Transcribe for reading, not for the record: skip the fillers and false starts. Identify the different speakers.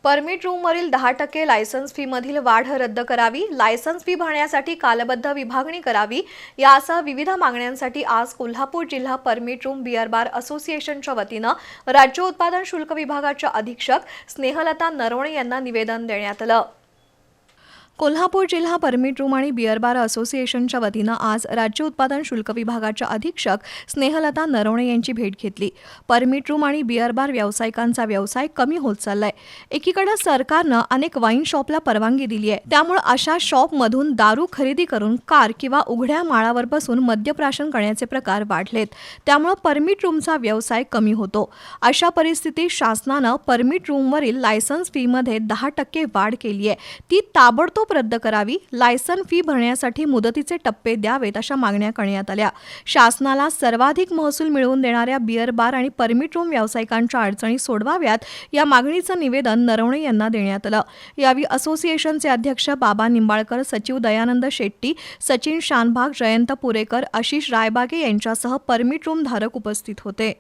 Speaker 1: Permit रूमवरील 10% licence फीमधील वाढ रद्द करावी, लायसन्स फी भरण्यासाठी कालबद्ध विभागणी करावी यासह विविध मागण्यांसाठी आज कोल्हापूर जिल्हा परमिट रूम बिअर बार असोसिएशनच्या वतीनं राज्य उत्पादन शुल्क विभागाच्या अधीक्षक स्नेहलता नरवणे यांना निवेदन देण्यात आलं। कोल्हापूर जिल्हा परमिट रूम आणि बिअर बार असोसिएशनच्या वतीनं आज राज्य उत्पादन शुल्क विभागाच्या अधीक्षक स्नेहलता नरवणे यांची भेट घेतली। परमिट रूम आणि बिअर बार व्यावसायिकांचा व्यवसाय कमी होत चाललाय। एकीकडे सरकारनं अनेक वाईन शॉपला परवानगी दिली आहे, त्यामुळे अशा शॉपमधून दारू खरेदी करून कार किंवा उघड्या माळावर बसून मद्यप्राशन करण्याचे प्रकार वाढलेत, त्यामुळे परमिट रूमचा व्यवसाय कमी होतो। अशा परिस्थितीत शासनानं परमिट रूमवरील लायसन्स फीमध्ये 10% वाढ केली आहे, ती ताबडतोब रद्द करावी, लायसन फी भरण्यासाठी मुदतीचे टप्पे द्यावेत अशा मागण्या करण्यात आल्या। शासनाला सर्वाधिक महसूल मिळवून देणाऱ्या बिअर बार आणि परमिट रूम व्यावसायिकांच्या अडचणी सोडवाव्यात या मागणीचं निवेदन नरवणे यांना देण्यात आलं। यावेळी असोसिएशनचे अध्यक्ष बाबा निंबाळकर, सचिव दयानंद शेट्टी, सचिन शानभाग, जयंत पुरेकर, आशिष रायबागे यांच्यासह परमिट रूम धारक उपस्थित होते।